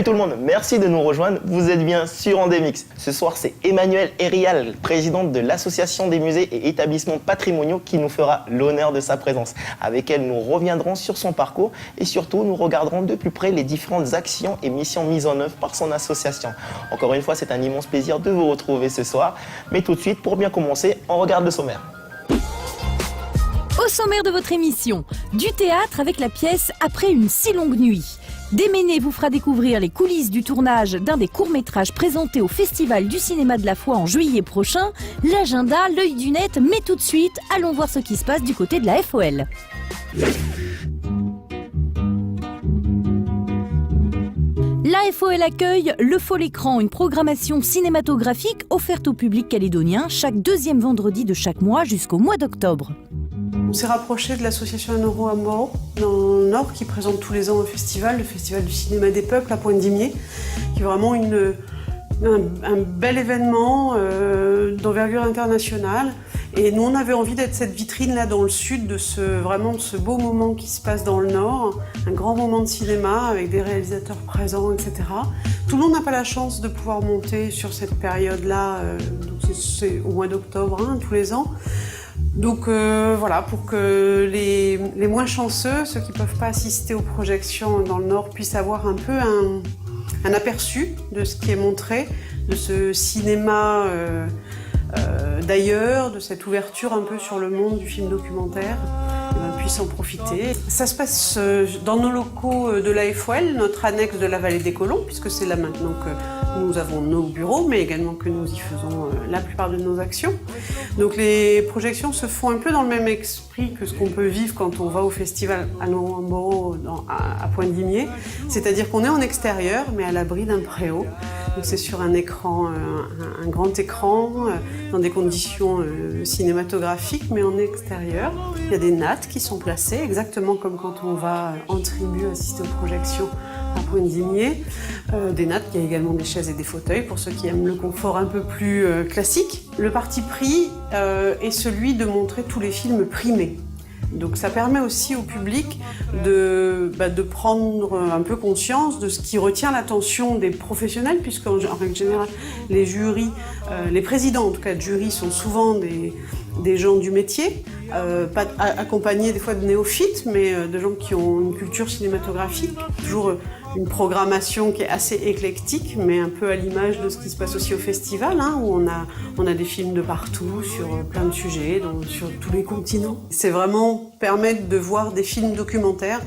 Salut tout le monde, merci de nous rejoindre, vous êtes bien sur Endemix. Ce soir, c'est Emmanuelle Hérial, présidente de l'Association des musées et établissements patrimoniaux qui nous fera l'honneur de sa présence. Avec elle, nous reviendrons sur son parcours et surtout, nous regarderons de plus près les différentes actions et missions mises en œuvre par son association. Encore une fois, c'est un immense plaisir de vous retrouver ce soir. Mais tout de suite, pour bien commencer, on regarde le sommaire. Au sommaire de votre émission, du théâtre avec la pièce Après une si longue nuit. Déméné vous fera découvrir les coulisses du tournage d'un des courts-métrages présentés au Festival du cinéma de la foi en juillet prochain. L'agenda, l'œil du net, mais tout de suite, allons voir ce qui se passe du côté de la FOL. La FOL accueille Le Fol Écran, une programmation cinématographique offerte au public calédonien chaque deuxième vendredi de chaque mois jusqu'au mois d'octobre. On s'est rapproché de l'association Anoro Amboro dans le Nord qui présente tous les ans un festival, le Festival du cinéma des peuples à Pointe-d'Imier, qui est vraiment un bel événement d'envergure internationale. Et nous, on avait envie d'être cette vitrine-là dans le sud, de ce beau moment qui se passe dans le Nord, un grand moment de cinéma avec des réalisateurs présents, etc. Tout le monde n'a pas la chance de pouvoir monter sur cette période-là, donc c'est au mois d'octobre, tous les ans. Donc voilà, pour que les moins chanceux, ceux qui ne peuvent pas assister aux projections dans le Nord, puissent avoir un peu un aperçu de ce qui est montré, de ce cinéma d'ailleurs, de cette ouverture un peu sur le monde du film documentaire, puissent en profiter. Ça se passe dans nos locaux de la FOL, notre annexe de la Vallée des Colons, puisque c'est là maintenant que nous avons nos bureaux, mais également que nous y faisons la plupart de nos actions. Donc les projections se font un peu dans le même esprit que ce qu'on peut vivre quand on va au festival Anoro Amboro à Pointe-d'Imier, c'est-à-dire qu'on est en extérieur, mais à l'abri d'un préau. Donc c'est sur un écran, un grand écran, dans des conditions cinématographiques, mais en extérieur. Il y a des nattes qui sont placées, exactement comme quand on va en tribu assister aux projections à Pointe-d'Imier. Des nattes, il y a également des chaises et des fauteuils pour ceux qui aiment le confort un peu plus classique. Le parti pris est celui de montrer tous les films primés. Donc ça permet aussi au public de prendre un peu conscience de ce qui retient l'attention des professionnels, puisqu'en règle générale, les jurys, les présidents en tout cas de jury sont souvent des gens du métier, pas accompagnés des fois de néophytes, mais de gens qui ont une culture cinématographique, toujours une programmation qui est assez éclectique, mais un peu à l'image de ce qui se passe aussi au festival, où on a des films de partout, sur plein de sujets, sur tous les continents. C'est vraiment permettre de voir des films documentaires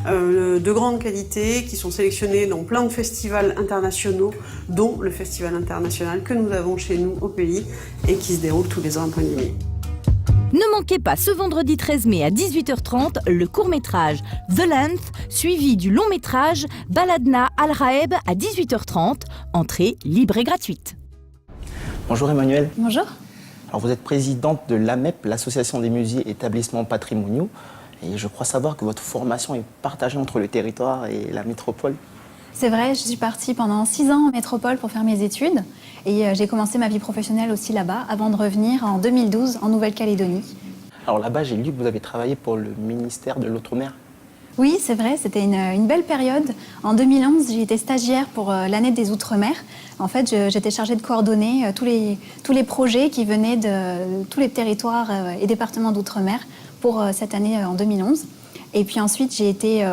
de grande qualité, qui sont sélectionnés dans plein de festivals internationaux, dont le festival international que nous avons chez nous au pays, et qui se déroule tous les ans à Pointe-d'Imier. Ne manquez pas ce vendredi 13 mai à 18h30 le court-métrage The Length, suivi du long-métrage Baladna Al-Raeb à 18h30, entrée libre et gratuite. Bonjour Emmanuelle. Bonjour. Alors vous êtes présidente de l'AMEP, l'Association des musées et établissements patrimoniaux, et je crois savoir que votre formation est partagée entre le territoire et la métropole. C'est vrai, je suis partie pendant 6 ans en métropole pour faire mes études et j'ai commencé ma vie professionnelle aussi là-bas avant de revenir en 2012 en Nouvelle-Calédonie. Alors là-bas, j'ai lu que vous avez travaillé pour le ministère de l'Outre-mer. Oui, c'est vrai, c'était une belle période. En 2011, j'ai été stagiaire pour l'année des Outre-mer. En fait, j'étais chargée de coordonner tous les projets qui venaient de tous les territoires et départements d'Outre-mer pour cette année en 2011. Et puis ensuite, j'ai été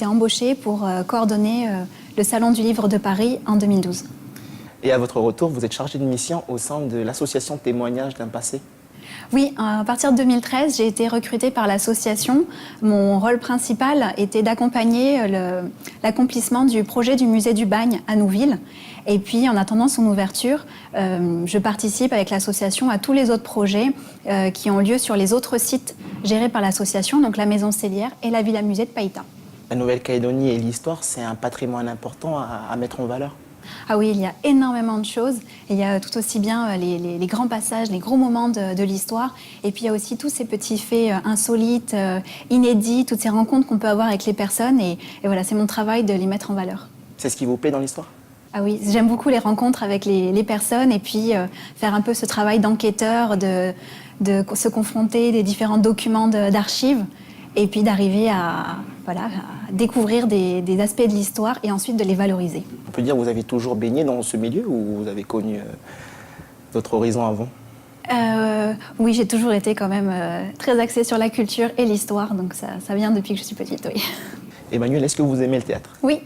embauchée pour coordonner le Salon du Livre de Paris en 2012. Et à votre retour, vous êtes chargée de mission au sein de l'association Témoignages d'un passé. Oui, à partir de 2013, j'ai été recrutée par l'association. Mon rôle principal était d'accompagner l'accomplissement du projet du musée du Bagne à Nouville. Et puis, en attendant son ouverture, je participe avec l'association à tous les autres projets qui ont lieu sur les autres sites gérés par l'association, donc la Maison Cellière et la Villa-Musée de Païta. La Nouvelle-Calédonie et l'histoire, c'est un patrimoine important à mettre en valeur. Ah oui, il y a énormément de choses. Et il y a tout aussi bien les grands passages, les gros moments de l'histoire. Et puis il y a aussi tous ces petits faits insolites, inédits, toutes ces rencontres qu'on peut avoir avec les personnes. Et voilà, c'est mon travail de les mettre en valeur. C'est ce qui vous plaît dans l'histoire ? Ah oui, j'aime beaucoup les rencontres avec les personnes et puis faire un peu ce travail d'enquêteur, de se confronter des différents documents d'archives. et puis d'arriver à découvrir des aspects de l'histoire et ensuite de les valoriser. On peut dire que vous avez toujours baigné dans ce milieu ou vous avez connu d'autres horizons avant? Oui, j'ai toujours été quand même très axée sur la culture et l'histoire, donc ça vient depuis que je suis petite, oui. Emmanuel, est-ce que vous aimez le théâtre? Oui.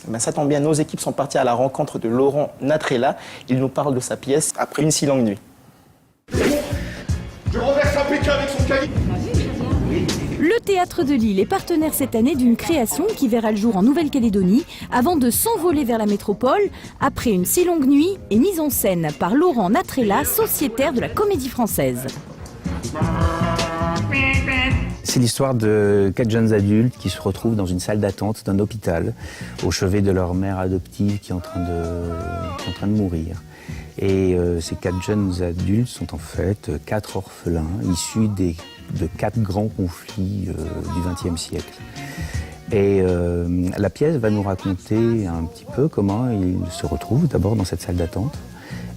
Ben, ça tombe bien, nos équipes sont parties à la rencontre de Laurent Natrella. Il nous parle de sa pièce « Après une si longue nuit ». Je renverse un Pékin avec son cahier. Le Théâtre de Lille est partenaire cette année d'une création qui verra le jour en Nouvelle-Calédonie avant de s'envoler vers la métropole après une si longue nuit et mise en scène par Laurent Natrella, sociétaire de la Comédie Française. C'est l'histoire de 4 jeunes adultes qui se retrouvent dans une salle d'attente d'un hôpital au chevet de leur mère adoptive qui est en train de mourir. Et ces 4 jeunes adultes sont en fait 4 orphelins issus de 4 grands conflits du XXe siècle. Et la pièce va nous raconter un petit peu comment ils se retrouvent d'abord dans cette salle d'attente.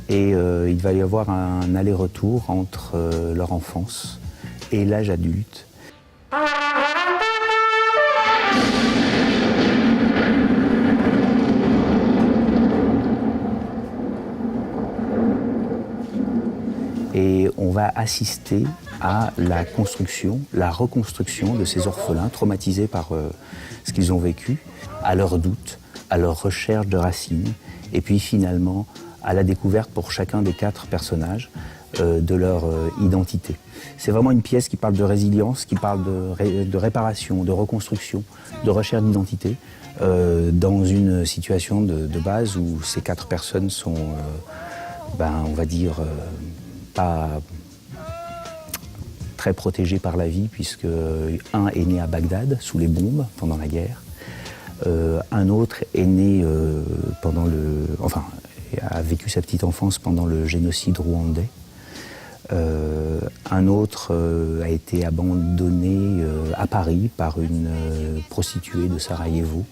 Et il va y avoir un aller-retour entre leur enfance et l'âge adulte. Et on va assister à la construction, la reconstruction de ces orphelins traumatisés par ce qu'ils ont vécu, à leurs doutes, à leur recherche de racines, et puis finalement à la découverte pour chacun des 4 personnages de leur identité. C'est vraiment une pièce qui parle de résilience, qui parle de réparation, de reconstruction, de recherche d'identité, dans une situation de base où ces 4 personnes sont, on va dire, pas très protégées par la vie, puisque un est né à Bagdad, sous les bombes, pendant la guerre. Un autre est né a vécu sa petite enfance pendant le génocide rwandais. Un autre a été abandonné à Paris par une prostituée de Sarajevo.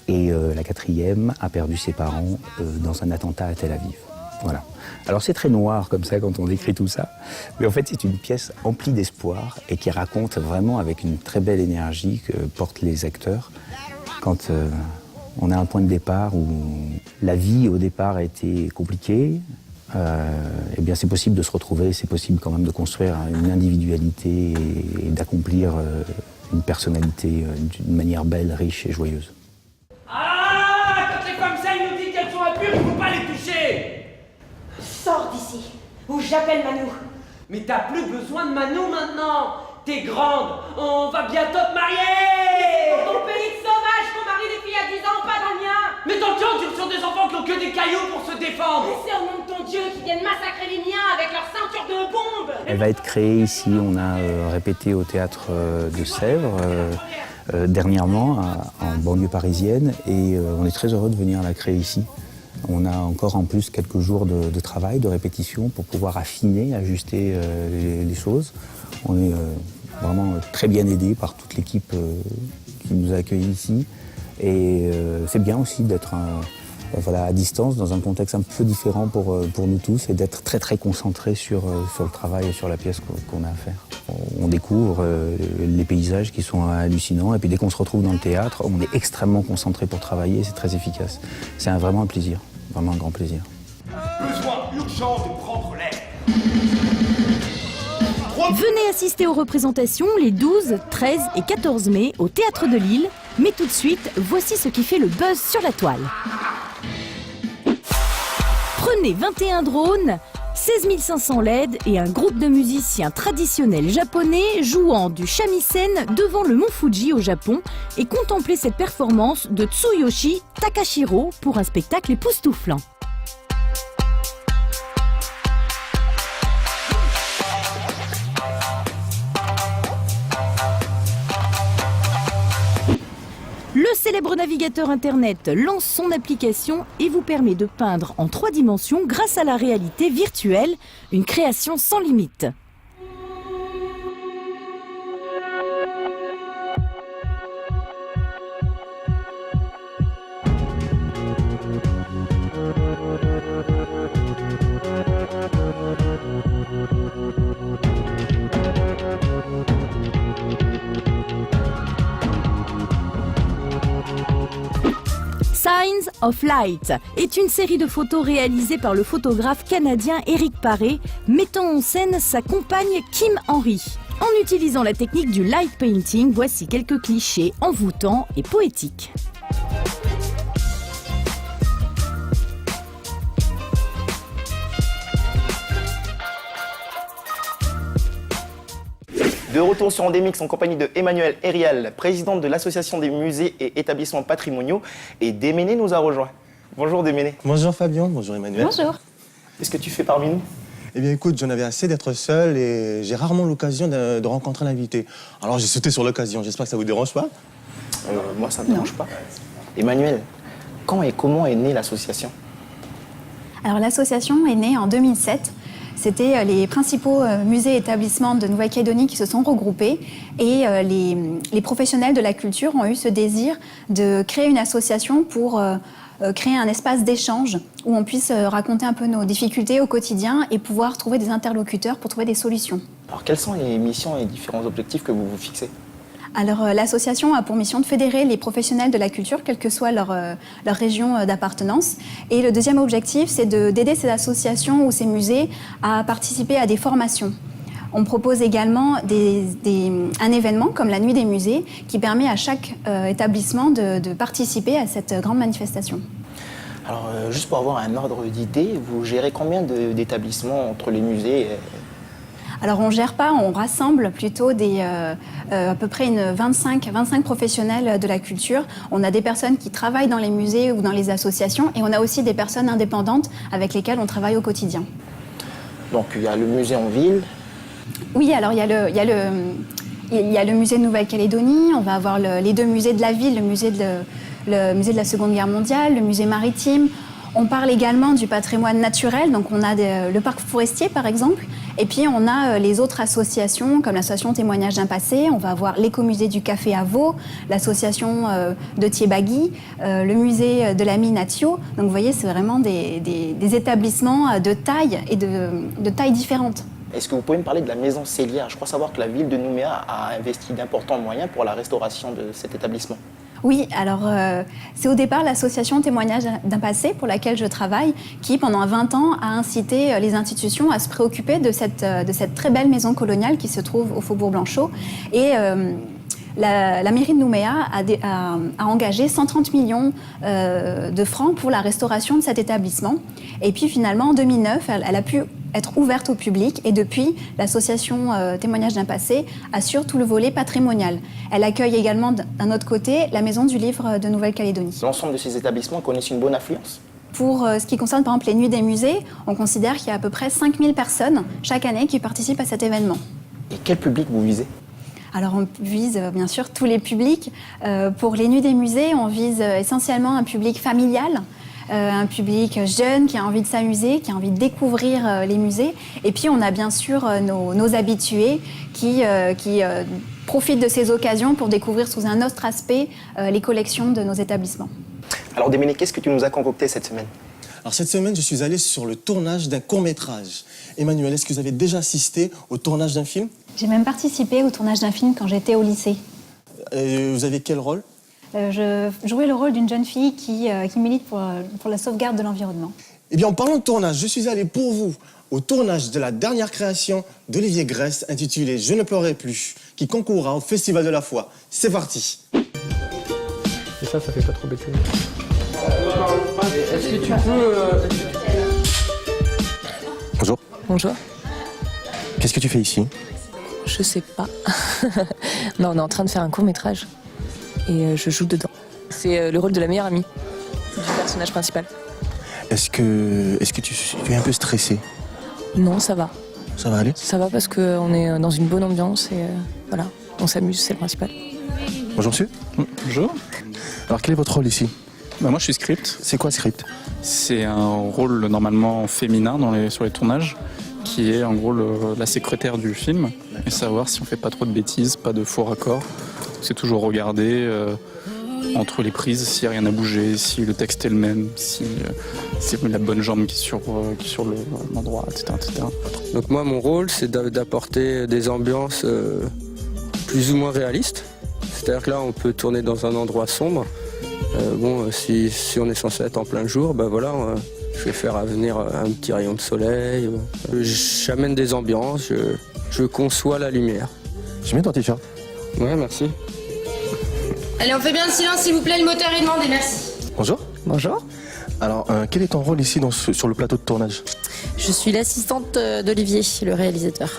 Et la 4e a perdu ses parents dans un attentat à Tel Aviv. Voilà. Alors c'est très noir comme ça quand on décrit tout ça, mais en fait c'est une pièce emplie d'espoir et qui raconte vraiment avec une très belle énergie que portent les acteurs quand on a un point de départ où la vie au départ a été compliquée. Eh bien c'est possible de se retrouver, c'est possible quand même de construire une individualité et d'accomplir une personnalité d'une manière belle, riche et joyeuse. Ah, quand c'est comme ça, il nous dit qu'elles sont impures, il faut pas les toucher. Sors d'ici, ou j'appelle Manou. Mais t'as plus besoin de Manou maintenant. T'es grande, on va bientôt te marier. Dans ton pays de sauvages, ton mari des filles à 10 ans, pas dans le mien. Mais dans le camp, tu reçois des enfants qui ont que des cailloux pour se défendre. C'est au nom de ton Dieu qui viennent massacrer les miens avec leur ceinture de bombes. Elle va être créée ici, on a répété au théâtre de Sèvres dernièrement, en banlieue parisienne, et on est très heureux de venir la créer ici. On a encore en plus quelques jours de travail, de répétition pour pouvoir affiner, ajuster les choses. On est vraiment très bien aidé par toute l'équipe qui nous a accueillis ici. Et c'est bien aussi d'être à distance, dans un contexte un peu différent pour nous tous, et d'être très très concentré sur le travail et sur la pièce qu'on a à faire. On découvre les paysages qui sont hallucinants, et puis dès qu'on se retrouve dans le théâtre, on est extrêmement concentré pour travailler, et c'est très efficace. C'est vraiment un plaisir, vraiment un grand plaisir. Besoin urgent de prendre l'air. Venez assister aux représentations les 12, 13 et 14 mai au Théâtre de Lille. Mais tout de suite, voici ce qui fait le buzz sur la toile. Prenez 21 drones, 16 500 LED et un groupe de musiciens traditionnels japonais jouant du shamisen devant le mont Fuji au Japon et contemplez cette performance de Tsuyoshi Takashiro pour un spectacle époustouflant. Le célèbre navigateur Internet lance son application et vous permet de peindre en 3 dimensions grâce à la réalité virtuelle, une création sans limite. Scenes of Light est une série de photos réalisées par le photographe canadien Éric Paré, mettant en scène sa compagne Kim Henry. En utilisant la technique du light painting, voici quelques clichés envoûtants et poétiques. De retour sur Endemix en compagnie de Emmanuelle Hérial, présidente de l'Association des musées et établissements patrimoniaux, et Déméné nous a rejoint. Bonjour Déméné. Bonjour Fabien, bonjour Emmanuel. Bonjour. Qu'est-ce que tu fais parmi nous? Eh bien écoute, j'en avais assez d'être seul et j'ai rarement l'occasion de rencontrer l'invité. Alors j'ai sauté sur l'occasion, j'espère que ça vous dérange pas. Moi ça ne me dérange pas. Emmanuel, quand et comment est née l'association? Alors l'association est née en 2007. C'était les principaux musées et établissements de Nouvelle-Calédonie qui se sont regroupés et les professionnels de la culture ont eu ce désir de créer une association pour créer un espace d'échange où on puisse raconter un peu nos difficultés au quotidien et pouvoir trouver des interlocuteurs pour trouver des solutions. Alors quelles sont les missions et différents objectifs que vous vous fixez? Alors l'association a pour mission de fédérer les professionnels de la culture, quelle que soit leur région d'appartenance. Et le deuxième objectif, c'est d'aider ces associations ou ces musées à participer à des formations. On propose également un événement comme la Nuit des musées qui permet à chaque établissement de participer à cette grande manifestation. Alors juste pour avoir un ordre d'idée, vous gérez combien d'établissements entre les musées Alors on ne gère pas, on rassemble plutôt à peu près 25 professionnels de la culture. On a des personnes qui travaillent dans les musées ou dans les associations et on a aussi des personnes indépendantes avec lesquelles on travaille au quotidien. Donc il y a le musée en ville. Oui, alors il y a le musée de Nouvelle-Calédonie, on va avoir les deux musées de la ville, le musée de la Seconde Guerre mondiale, le musée maritime. On parle également du patrimoine naturel, donc on a le parc forestier par exemple, et puis on a les autres associations comme l'association Témoignages d'un passé, on va avoir l'écomusée du Café à Vaud, l'association de Thiébagui, le musée de la mine à Thio. Donc vous voyez, c'est vraiment des établissements de taille et de tailles différentes. Est-ce que vous pouvez me parler de la maison Célière? Je crois savoir que la ville de Nouméa a investi d'importants moyens pour la restauration de cet établissement. Oui, alors c'est au départ l'association Témoignages d'un passé pour laquelle je travaille qui, pendant 20 ans, a incité les institutions à se préoccuper de cette très belle maison coloniale qui se trouve au Faubourg Blanchot. Et la mairie de Nouméa a engagé 130 millions de francs pour la restauration de cet établissement. Et puis finalement, en 2009, elle a pu être ouverte au public et depuis, l'association Témoignages d'un passé assure tout le volet patrimonial. Elle accueille également d'un autre côté la Maison du Livre de Nouvelle-Calédonie. L'ensemble de ces établissements connaissent une bonne affluence? Pour ce qui concerne par exemple les Nuits des musées, on considère qu'il y a à peu près 5000 personnes chaque année qui participent à cet événement. Et quel public vous visez? Alors on vise bien sûr tous les publics. Pour les Nuits des musées, on vise essentiellement un public familial, un public jeune qui a envie de s'amuser, qui a envie de découvrir les musées. Et puis on a bien sûr nos habitués qui profitent de ces occasions pour découvrir sous un autre aspect les collections de nos établissements. Alors Déméné, qu'est-ce que tu nous as concocté cette semaine? Alors cette semaine, je suis allé sur le tournage d'un court-métrage. Emmanuel, est-ce que vous avez déjà assisté au tournage d'un film? J'ai même participé au tournage d'un film quand j'étais au lycée. Vous avez quel rôle? Je jouais le rôle d'une jeune fille qui milite pour la sauvegarde de l'environnement. Eh bien, en parlant de tournage, je suis allé pour vous au tournage de la dernière création d'Olivier Grèce intitulée « Je ne pleurerai plus » qui concourra au Festival de la Foi. C'est parti. Et ça fait pas trop bêter. Est-ce que tu peux... Bonjour. Bonjour. Qu'est-ce que tu fais ici? Je sais pas. Non, on est en train de faire un court-métrage. Et je joue dedans. C'est le rôle de la meilleure amie du personnage principal. Est-ce que tu es un peu stressé? Non, ça va. Ça va aller? Ça va parce qu'on est dans une bonne ambiance et voilà, on s'amuse, c'est le principal. Bonjour monsieur. Bonjour. Alors quel est votre rôle ici? Moi je suis script. C'est quoi script? C'est un rôle normalement féminin sur les tournages, qui est en gros la secrétaire du film, et savoir si on fait pas trop de bêtises, pas de faux raccords. C'est toujours regarder entre les prises si rien n'a bougé, si le texte est le même, si c'est la bonne jambe qui est sur l'endroit, etc., etc. Donc moi mon rôle c'est d'apporter des ambiances plus ou moins réalistes. C'est-à-dire que là on peut tourner dans un endroit sombre Bon, si on est censé être en plein jour, ben voilà, je vais faire venir un petit rayon de soleil. J'amène des ambiances, je conçois la lumière. Je mets ton t-shirt. Ouais, merci. Allez, on fait bien le silence, s'il vous plaît, le moteur est demandé, merci. Bonjour. Bonjour. Alors, quel est ton rôle ici sur le plateau de tournage? Je suis l'assistante d'Olivier, le réalisateur.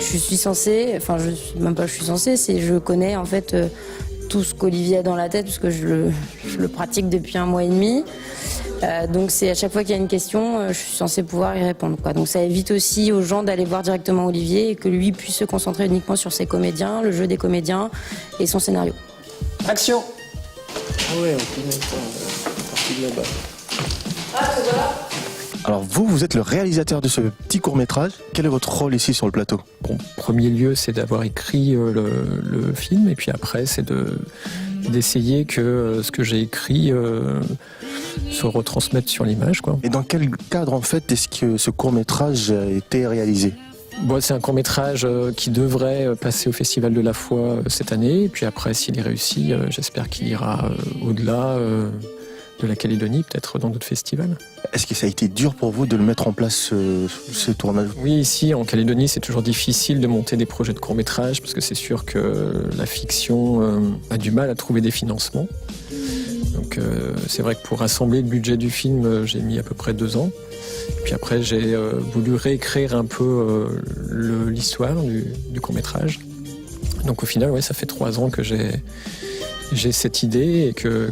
Je suis censée, enfin je suis même pas je suis censée, c'est je connais en fait tout ce qu'Olivier a dans la tête puisque je le pratique depuis 1 mois et demi. Donc c'est à chaque fois qu'il y a une question, je suis censée pouvoir y répondre, quoi. Donc ça évite aussi aux gens d'aller voir directement Olivier et que lui puisse se concentrer uniquement sur ses comédiens, le jeu des comédiens et son scénario. Action. Ah ouais, on peut partir de là-bas. Alors vous êtes le réalisateur de ce petit court-métrage. Quel est votre rôle ici sur le plateau? Bon, en premier lieu, c'est d'avoir écrit le film, et puis après, c'est d'essayer que ce que j'ai écrit se retransmette sur l'image, quoi. Et dans quel cadre, en fait, est-ce que ce court-métrage a été réalisé? Bon, c'est un court-métrage qui devrait passer au Festival de la Foi cette année, et puis après, s'il est réussi, j'espère qu'il ira au-delà de la Calédonie, peut-être dans d'autres festivals. Est-ce que ça a été dur pour vous de le mettre en place, ce tournage? Oui, ici en Calédonie, c'est toujours difficile de monter des projets de court-métrage parce que c'est sûr que la fiction a du mal à trouver des financements. Donc c'est vrai que pour rassembler le budget du film, j'ai mis à peu près 2 ans. Et puis après, j'ai voulu réécrire un peu l'histoire du court-métrage. Donc au final, ouais, ça fait 3 ans que j'ai cette idée et que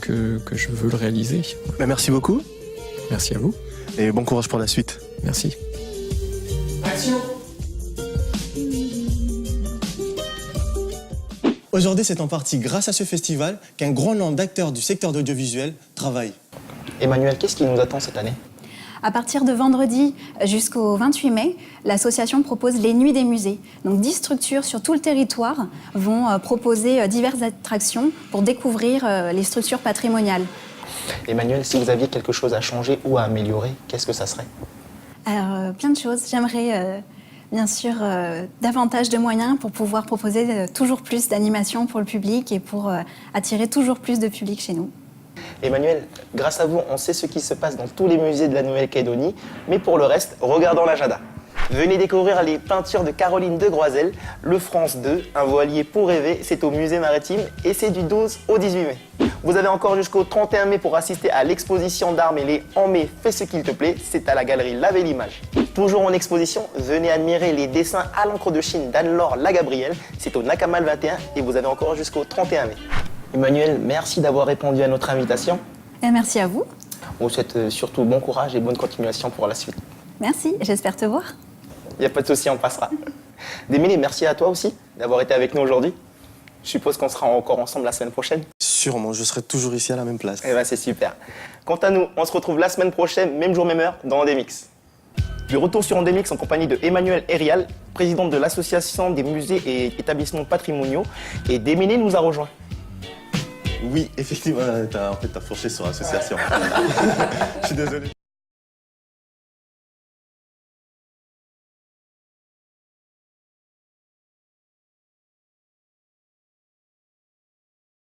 je veux le réaliser. Merci beaucoup. Merci à vous. Et bon courage pour la suite. Merci. Action. Aujourd'hui, c'est en partie grâce à ce festival qu'un grand nombre d'acteurs du secteur de l'audiovisuel travaillent. Emmanuel, qu'est-ce qui nous attend cette année? À partir de vendredi jusqu'au 28 mai, l'association propose les Nuits des musées. Donc 10 structures sur tout le territoire vont proposer diverses attractions pour découvrir les structures patrimoniales. Emmanuel, si vous aviez quelque chose à changer ou à améliorer, qu'est-ce que ça serait? Alors, plein de choses. J'aimerais bien sûr davantage de moyens pour pouvoir proposer toujours plus d'animations pour le public et pour attirer toujours plus de public chez nous. Emmanuel, grâce à vous, on sait ce qui se passe dans tous les musées de la Nouvelle-Calédonie, mais pour le reste, regardons l'agenda. Venez découvrir les peintures de Caroline de Groiselle, le France 2, un voilier pour rêver, c'est au musée maritime et c'est du 12 au 18 mai. Vous avez encore jusqu'au 31 mai pour assister à l'exposition d'art mêlée En mai, fais ce qu'il te plaît, c'est à la galerie Laver l'image. Toujours en exposition, venez admirer les dessins à l'encre de Chine d'Anne-Laure Lagabrielle, c'est au Nakamal 21 et vous avez encore jusqu'au 31 mai. Emmanuel, merci d'avoir répondu à notre invitation. Et merci à vous. On vous souhaite surtout bon courage et bonne continuation pour la suite. Merci, j'espère te voir. Il n'y a pas de souci, on passera. Démilé, merci à toi aussi d'avoir été avec nous aujourd'hui. Je suppose qu'on sera encore ensemble la semaine prochaine. Sûrement, je serai toujours ici à la même place. Eh ben, c'est super. Quant à nous, on se retrouve la semaine prochaine, même jour, même heure, dans Endemix. De retour sur Endemix en compagnie de Emmanuel Hérial, présidente de l'association des musées et établissements patrimoniaux. Et Démilé nous a rejoint. Oui, effectivement, t'as fourché sur l'association. Je suis désolé.